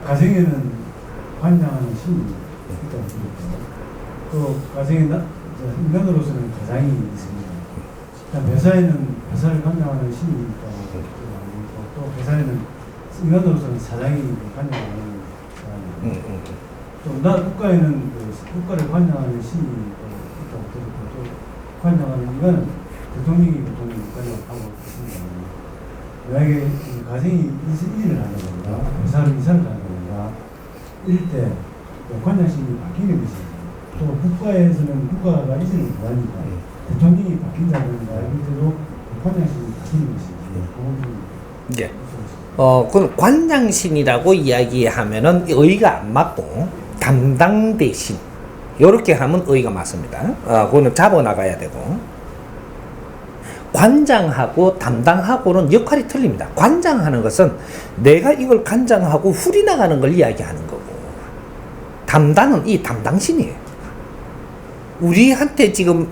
가정에는 관장하는 신이 있다고 들었고, 또 가정에 인간으로서는 가장이 있습니다. 회사에는 회사를 관장하는 신이 있다고 들었고, 또 회사에는 인간으로서는 사장이 관장하는 사람이 있고, 또 국가에는 국가를 관장하는 신이 있다고 들었고, 또 관장하는 인간은 대통령이 보통 관장하고 있습니다. 만약에 가정이 일을 한다든가 회사를 이사를 한다든가 이럴 때 관장신이 바뀌는 것입니다. 또 국가에서는 국가가 이전을 구하니까 대통령이 바뀐다든가 이럴 때도 관장신이 바뀌는 것입니다. 예. 그럼 관장신이라고 이야기하면은 의의가 안 맞고 담당 대신 이렇게 하면 의의가 맞습니다. 그거는 잡아 나가야 되고. 관장하고 담당하고는 역할이 틀립니다. 관장하는 것은 내가 이걸 관장하고 훌이 나가는 걸 이야기하는 거고, 담당은 이 담당신이에요. 우리한테 지금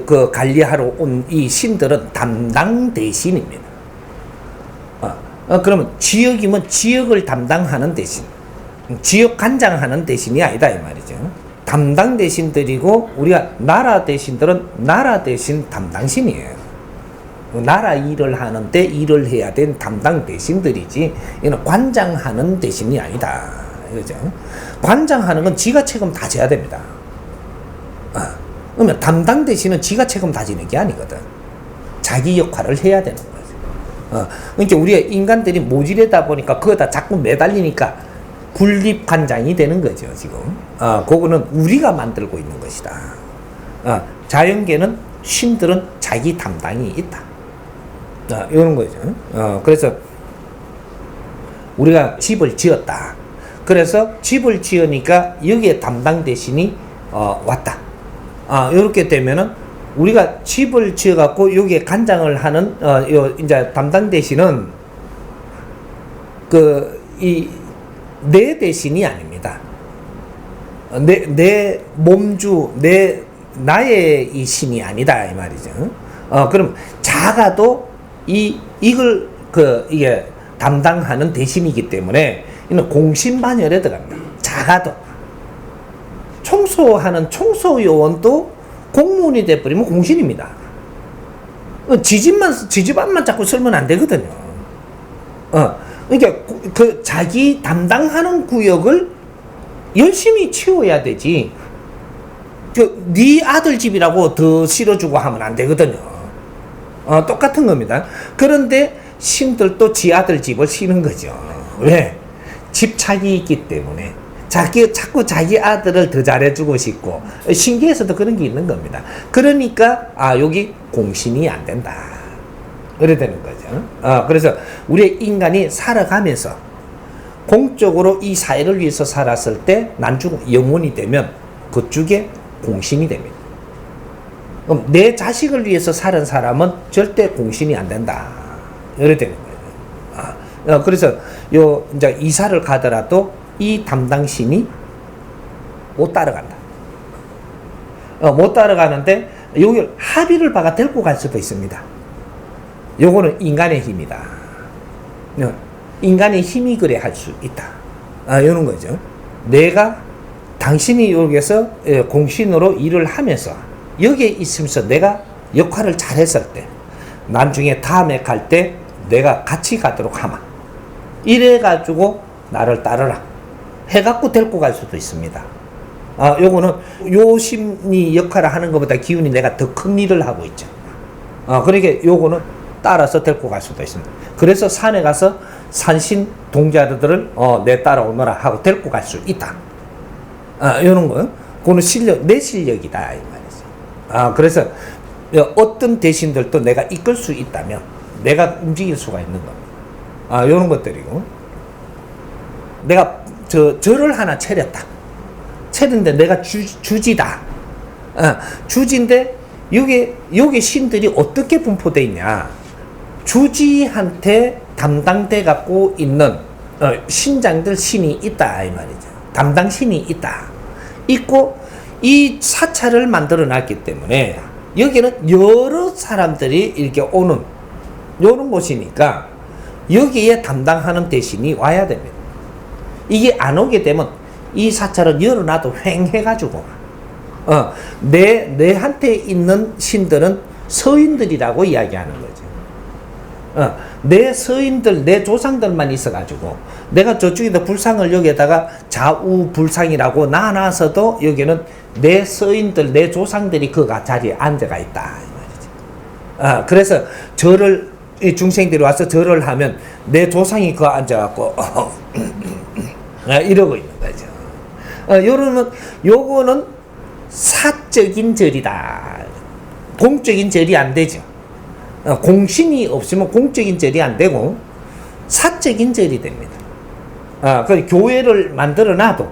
그 관리하러 온 이 신들은 담당 대신입니다. 그러면 지역이면 지역을 담당하는 대신, 지역 관장하는 대신이 아니다 이 말이죠. 담당 대신들이고 우리가 나라 대신들은 나라 대신 담당신이에요. 나라 일을 하는데 일을 해야 된 담당 대신들이지, 이는 관장하는 대신이 아니다. 그죠? 관장하는 건 지가 책임 다 져야 됩니다. 그러면 담당 대신은 지가 책임 다 지는 게 아니거든. 자기 역할을 해야 되는 거죠. 그러니까 우리가 인간들이 모질하다 보니까 그거다 자꾸 매달리니까 군립 관장이 되는 거죠, 지금. 그거는 우리가 만들고 있는 것이다. 자연계는 신들은 자기 담당이 있다. 이런 거죠. 그래서 우리가 집을 지었다. 그래서 집을 지으니까 여기에 담당 대신이 왔다. 이렇게 되면은 우리가 집을 지어갖고 여기에 관장을 하는 이제 담당 대신은 내 대신이 아닙니다. 내 몸주, 나의 이 신이 아니다 이 말이죠. 그럼 작아도 이걸 이게 담당하는 대신이기 때문에 이는 공신반열에 들어갑니다. 작아도 청소하는 청소요원도 공무원이 돼버리면 공신입니다. 지집안만 자꾸 쓸면 안 되거든요. 그러니까 그 자기 담당하는 구역을 열심히 치워야 되지. 네 아들 집이라고 더 실어주고 하면 안 되거든요. 똑같은 겁니다. 그런데 신들도 지 아들 집을 치는 거죠. 왜? 집착이 있기 때문에. 자꾸 자기 아들을 더 잘해주고 싶고, 신기해서도 그런 게 있는 겁니다. 그러니까, 여기 공신이 안 된다. 그래 되는 거죠. 그래서 우리 인간이 살아가면서 공적으로 이 사회를 위해서 살았을 때 나중 영혼이 되면 그쪽에 공신이 됩니다. 그럼 내 자식을 위해서 사는 사람은 절대 공신이 안 된다. 이래 되는 거예요. 그래서 이제 이사를 가더라도 이 담당신이 못 따라간다. 못 따라가는데 여기 합의를 봐가 데리고 갈 수도 있습니다. 요거는 인간의 힘이다. 인간의 힘이 그래 할 수 있다. 이런 거죠. 내가 당신이 여기서 공신으로 일을 하면서 여기에 있으면서 내가 역할을 잘했을 때 나중에 다음에 갈 때 내가 같이 가도록 하마. 이래가지고 나를 따르라 해갖고 데리고 갈 수도 있습니다. 요거는 요 심리 역할을 하는 것보다 기운이 내가 더 큰 일을 하고 있죠. 그러니까 요거는 따라서 데리고 갈 수도 있습니다. 그래서 산에 가서 산신 동자들을 내 따라오너라 하고 데리고 갈 수 있다. 이런 거요. 그거는 내 실력이다 이 말이죠. 그래서 어떤 대신들도 내가 이끌 수 있다면 내가 움직일 수가 있는 겁니다. 이런 것들이고, 내가 절을 하나 차렸다. 차렸는데 내가 주지다. 주지인데 여기 신들이 어떻게 분포되어 있냐. 주지한테 담당돼 갖고 있는 신장들 신이 있다 이 말이죠. 담당 신이 있고 이 사찰을 만들어 놨기 때문에 여기는 여러 사람들이 이렇게 오는 이런 곳이니까 여기에 담당하는 대신이 와야 됩니다. 이게 안 오게 되면 이 사찰을 열어놔도 횡해가지고 내한테 있는 신들은 서인들이라고 이야기하는 거죠. 내 서인들, 내 조상들만 있어가지고 내가 저쪽에다 불상을 여기에다가 좌우불상이라고 놔놔서도 여기는 내 서인들, 내 조상들이 그 자리에 앉아가 있다 이 말이지. 그래서 절을 이 중생들이 와서 절을 하면 내 조상이 그 앉아갖고 이러고 있는 거죠. 요거는 사적인 절이다. 공적인 절이 안 되죠. 공신이 없으면 공적인 절이 안 되고 사적인 절이 됩니다. 그 교회를 만들어 놔도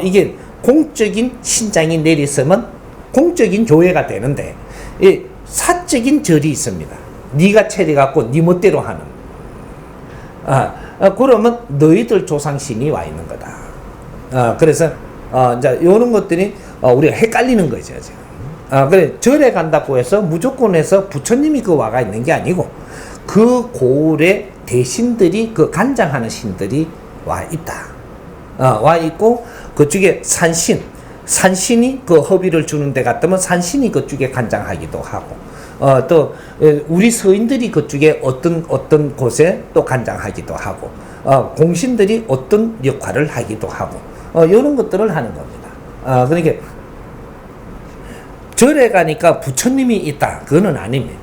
이게 공적인 신장이 내리서면 공적인 교회가 되는데 이 사적인 절이 있습니다. 네가 차려갖고 네 멋대로 하는. 그러면 너희들 조상신이 와 있는 거다. 그래서 이제 요런 것들이 우리가 헷갈리는 거죠. 그래 절에 간다고 해서 무조건 해서 부처님이 그 와가 있는 게 아니고 그 고을에 대신들이 그 간장하는 신들이 와 있다. 와 있고 그쪽에 산신이 그 허비를 주는 데 갔다면 산신이 그쪽에 간장하기도 하고 또 우리 서인들이 그쪽에 어떤 곳에 또 간장하기도 하고 공신들이 어떤 역할을 하기도 하고 이런 것들을 하는 겁니다. 그러니까 절에 가니까 부처님이 있다. 그거는 아닙니다.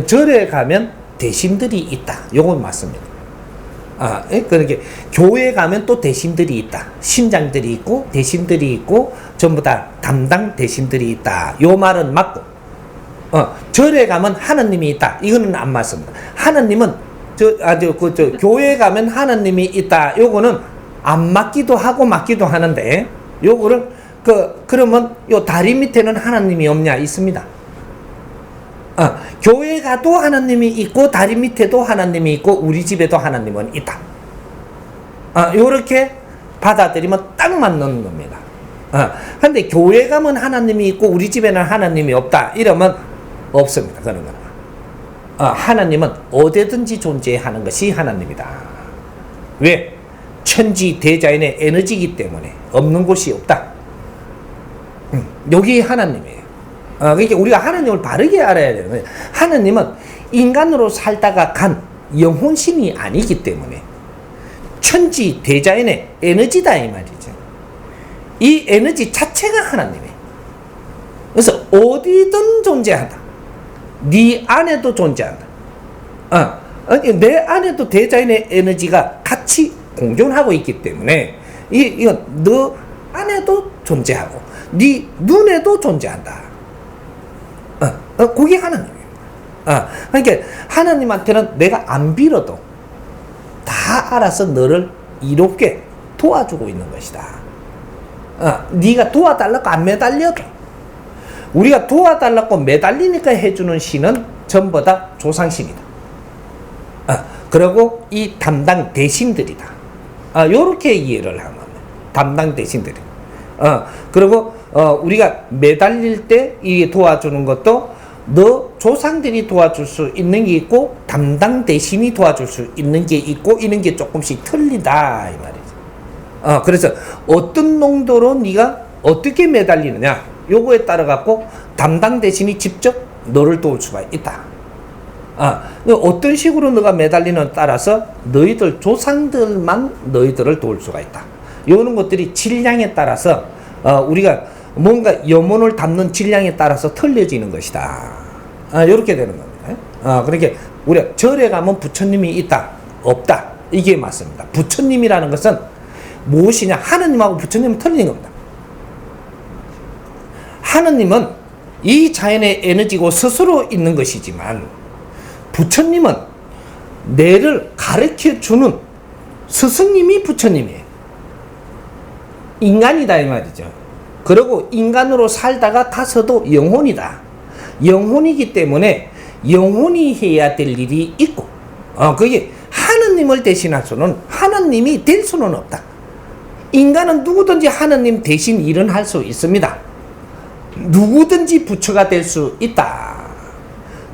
절에 가면 대신들이 있다. 요건 맞습니다. 그러니까 교회에 가면 또 대신들이 있다. 신장들이 있고 대신들이 있고 전부 다 담당 대신들이 있다. 요 말은 맞고 절에 가면 하나님이 있다. 이거는 안 맞습니다. 하나님은 교회에 가면 하나님이 있다. 요거는 안 맞기도 하고 맞기도 하는데 요거를 그러면 요 다리 밑에는 하나님이 없냐? 있습니다. 교회 가도 하나님이 있고 다리 밑에도 하나님이 있고 우리 집에도 하나님은 있다. 요렇게 받아들이면 딱 맞는 겁니다. 근데 교회 가면 하나님이 있고 우리 집에는 하나님이 없다. 이러면 없습니다. 그런 건. 하나님은 어디든지 존재하는 것이 하나님이다. 왜? 천지 대자연의 에너지이기 때문에 없는 곳이 없다. 여기 하나님이에요. 그러니까 우리가 하나님을 바르게 알아야 되는 거예요. 하나님은 인간으로 살다가 간 영혼신이 아니기 때문에 천지 대자연의 에너지다 이 말이죠. 이 에너지 자체가 하나님이에요. 그래서 어디든 존재한다. 네 안에도 존재한다. 내 안에도 대자연의 에너지가 같이 공존하고 있기 때문에 이건 너 안에도 존재하고 네 눈에도 존재한다. 그게 하나님이에요. 그러니까 하나님한테는 내가 안 빌어도 다 알아서 너를 이롭게 도와주고 있는 것이다. 네가 도와달라고 안 매달려도 우리가 도와달라고 매달리니까 해주는 신은 전부 다 조상신이다. 그리고 이 담당 대신들이다. 요렇게 이해를 하는 겁니다. 담당 대신들이. 그리고 우리가 매달릴 때 이 도와주는 것도 너 조상들이 도와줄 수 있는 게 있고 담당 대신이 도와줄 수 있는 게 있고 이런 게 조금씩 틀리다 이 말이죠. 그래서 어떤 농도로 네가 어떻게 매달리느냐 요거에 따라 갖고 담당 대신이 직접 너를 도울 수가 있다. 어떤 식으로 너가 매달리는 따라서 너희들 조상들만 너희들을 도울 수가 있다. 요런 것들이 질량에 따라서 우리가 뭔가 염원을 담는 질량에 따라서 틀려지는 것이다. 이렇게 되는 겁니다. 그러니까 우리가 절에 가면 부처님이 있다, 없다. 이게 맞습니다. 부처님이라는 것은 무엇이냐? 하느님하고 부처님은 틀린 겁니다. 하느님은 이 자연의 에너지고 스스로 있는 것이지만 부처님은 내를 가르쳐 주는 스승님이 부처님이에요. 인간이다 이 말이죠. 그리고 인간으로 살다가 가서도 영혼이다. 영혼이기 때문에 영혼이 해야 될 일이 있고 그게 하느님을 대신할 수는 하느님이 될 수는 없다. 인간은 누구든지 하느님 대신 일은 할 수 있습니다. 누구든지 부처가 될 수 있다.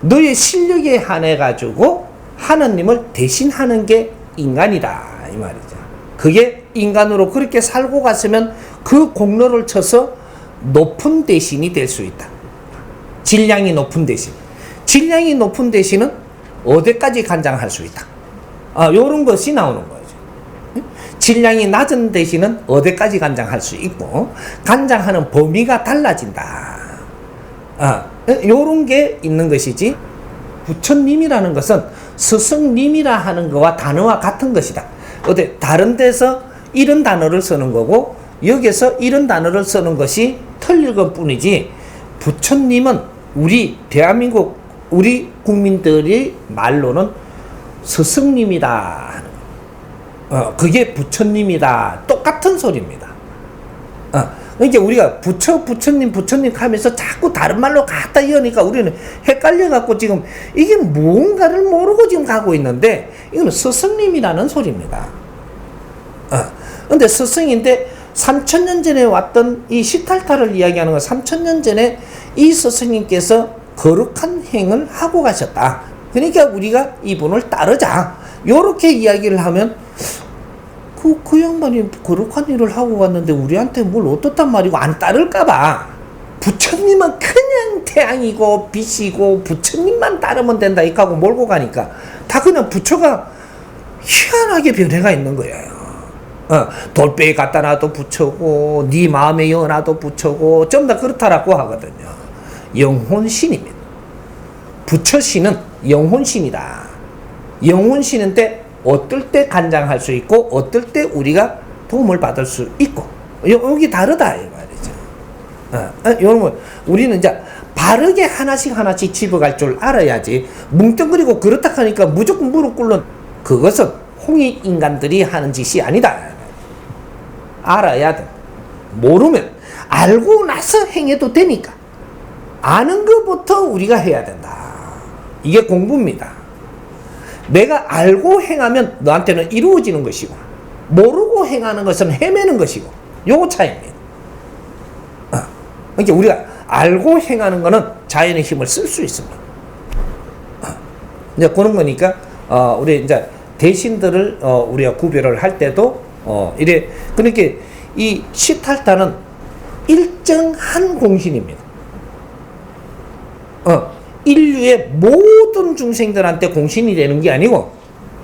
너의 실력에 한해 가지고 하느님을 대신하는 게 인간이다. 이 말이죠. 그게 인간으로 그렇게 살고 갔으면 그 공로를 쳐서 높은 대신이 될 수 있다. 질량이 높은 대신. 질량이 높은 대신은 어디까지 간장할 수 있다. 요런 것이 나오는 거죠. 질량이 낮은 대신은 어디까지 간장할 수 있고, 간장하는 범위가 달라진다. 요런 게 있는 것이지, 부처님이라는 것은 스승님이라 하는 거와 단어와 같은 것이다. 어때? 다른 데서 이런 단어를 쓰는 거고, 여기서 이런 단어를 쓰는 것이 틀릴 것 뿐이지, 부처님은 우리 대한민국, 우리 국민들의 말로는 스승님이다. 그게 부처님이다. 똑같은 소리입니다. 그러니까 우리가 부처님 하면서 자꾸 다른 말로 갖다 이으니까 우리는 헷갈려갖고 지금 이게 뭔가를 모르고 지금 가고 있는데, 이거는 스승님이라는 소리입니다. 근데 스승인데 3000년 전에 왔던 이 시탈타를 이야기하는 건 3000년 전에 이 스승님께서 거룩한 행을 하고 가셨다. 그러니까 우리가 이분을 따르자. 요렇게 이야기를 하면 그 양반이 거룩한 일을 하고 갔는데 우리한테 뭘 어떻단 말이고 안 따를까봐. 부처님은 그냥 태양이고 빛이고 부처님만 따르면 된다 이렇게 하고 몰고 가니까 다 그냥 부처가 희한하게 변해가 있는 거예요. 돌배에 갖다 놔도 부처고 네 마음에 여놔도 부처고 전부 다 그렇다라고 하거든요. 영혼신입니다. 부처신은 영혼신이다. 영혼신인데 어떨 때 간장할 수 있고 어떨 때 우리가 도움을 받을 수 있고 여기 다르다 이 말이죠. 여러분 우리는 이제 바르게 하나씩 집어갈 줄 알아야지 뭉뚱그리고 그렇다 하니까 무조건 무릎 꿇는 그것은 홍익 인간들이 하는 짓이 아니다. 알아야 돼. 모르면 알고 나서 행해도 되니까 아는 것부터 우리가 해야 된다. 이게 공부입니다. 내가 알고 행하면 너한테는 이루어지는 것이고 모르고 행하는 것은 헤매는 것이고 요거 차이입니다. 그러니까 우리가 알고 행하는 거는 자연의 힘을 쓸 수 있습니다. 이제 그런 거니까 우리 이제 대신들을 우리가 구별을 할 때도 이래 그러니까 이 시탈타는 일정한 공신입니다. 인류의 모든 중생들한테 공신이 되는 게 아니고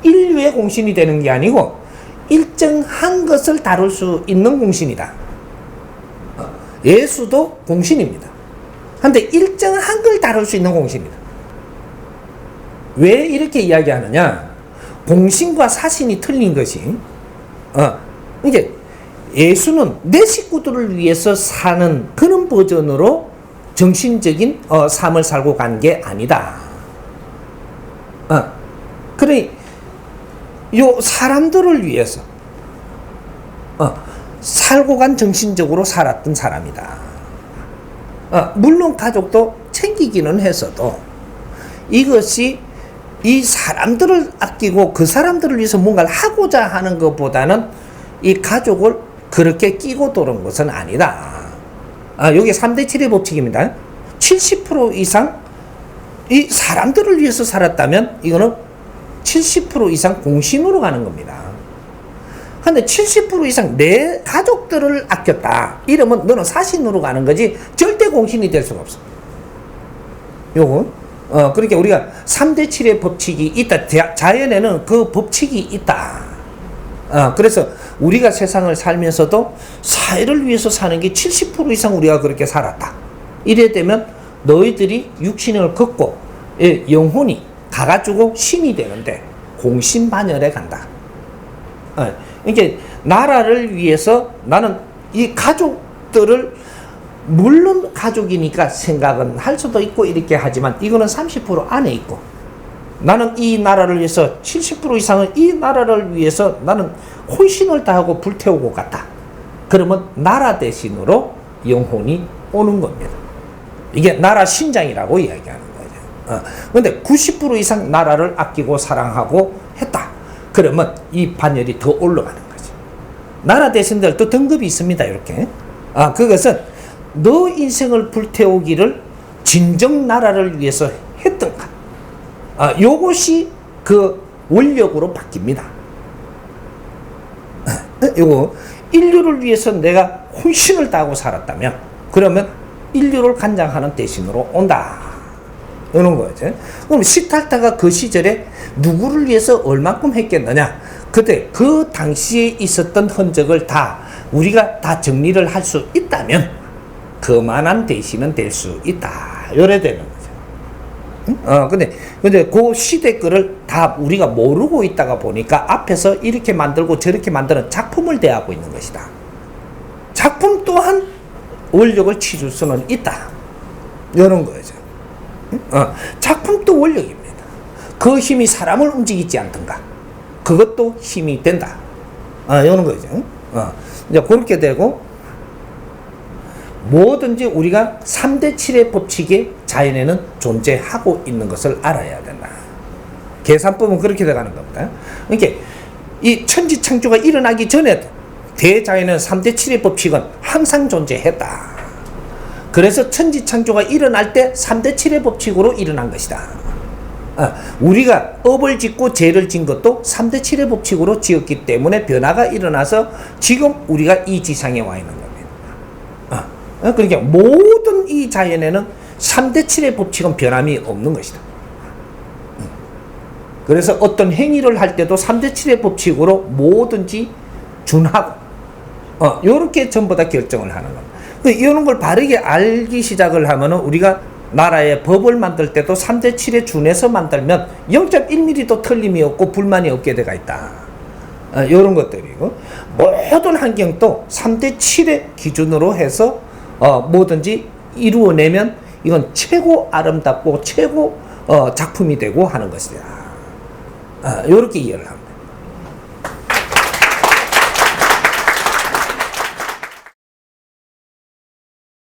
인류의 공신이 되는 게 아니고 일정한 것을 다룰 수 있는 공신이다. 예수도 공신입니다. 그런데 일정한 걸 다룰 수 있는 공신이다. 왜 이렇게 이야기하느냐? 공신과 사신이 틀린 것이 이게 예수는 내 식구들을 위해서 사는 그런 버전으로 정신적인 삶을 살고 간 게 아니다. 그래 요 사람들을 위해서 살고 간 정신적으로 살았던 사람이다. 물론 가족도 챙기기는 했어도 이것이 이 사람들을 아끼고 그 사람들을 위해서 뭔가를 하고자 하는 것보다는 이 가족을 그렇게 끼고 도는 것은 아니다. 여기 3대 7의 법칙입니다. 70% 이상 이 사람들을 위해서 살았다면 이거는 70% 이상 공신으로 가는 겁니다. 근데 70% 이상 내 가족들을 아꼈다. 이러면 너는 사신으로 가는 거지 절대 공신이 될 수가 없어. 요거 그러니까 우리가 3대 7의 법칙이 있다. 자연에는 그 법칙이 있다. 그래서 우리가 세상을 살면서도 사회를 위해서 사는 게 70% 이상 우리가 그렇게 살았다. 이래 되면 너희들이 육신을 걷고 영혼이 가가지고 신이 되는데 공신반열에 간다. 그러니까 나라를 위해서 나는 이 가족들을 물론 가족이니까 생각은 할 수도 있고 이렇게 하지만 이거는 30% 안에 있고 나는 이 나라를 위해서 70% 이상은 이 나라를 위해서 나는 혼신을 다하고 불태우고 갔다. 그러면 나라 대신으로 영혼이 오는 겁니다. 이게 나라 신장이라고 이야기하는 거죠. 그런데 90% 이상 나라를 아끼고 사랑하고 했다. 그러면 이 반열이 더 올라가는 거죠. 나라 대신들도 등급이 있습니다. 이렇게. 그것은 너 인생을 불태우기를 진정 나라를 위해서 했던가. 요것이 그 원력으로 바뀝니다. 요거 인류를 위해서 내가 혼신을 다하고 살았다면 그러면 인류를 간장하는 대신으로 온다. 이런 거죠. 그럼 시달타가 그 시절에 누구를 위해서 얼만큼 했겠느냐? 그때 그 당시에 있었던 흔적을 다 우리가 다 정리를 할 수 있다면 그만한 대신은 될 수 있다. 요래 되는 거죠. 근데 그 시대 거를 다 우리가 모르고 있다가 보니까 앞에서 이렇게 만들고 저렇게 만드는 작품을 대하고 있는 것이다. 작품 또한 원력을 치줄 수는 있다. 이런 거죠. 작품도 원력입니다. 그 힘이 사람을 움직이지 않던가. 그것도 힘이 된다. 이런 거죠. 이제 그렇게 되고, 뭐든지 우리가 3대 7의 법칙이 자연에는 존재하고 있는 것을 알아야 된다. 계산법은 그렇게 돼가는 겁니다. 그러니까 이 천지창조가 일어나기 전에도 대자연은 3대 7의 법칙은 항상 존재했다. 그래서 천지창조가 일어날 때 3대 7의 법칙으로 일어난 것이다. 우리가 업을 짓고 죄를 진 것도 3대 7의 법칙으로 지었기 때문에 변화가 일어나서 지금 우리가 이 지상에 와 있는 겁니다. 그러니까 모든 이 자연에는 3대 7의 법칙은 변함이 없는 것이다. 그래서 어떤 행위를 할 때도 3대 7의 법칙으로 뭐든지 준하고 요렇게 전부 다 결정을 하는 겁니다. 이런 걸 바르게 알기 시작을 하면은 우리가 나라의 법을 만들 때도 3대 7에 준해서 만들면 0.1mm도 틀림이 없고 불만이 없게 돼가 있다. 이런 것들이고, 모든 환경도 3대 7의 기준으로 해서 뭐든지 이루어내면 이건 최고 아름답고 최고 작품이 되고 하는 것이다. 이렇게 이해를 합니다.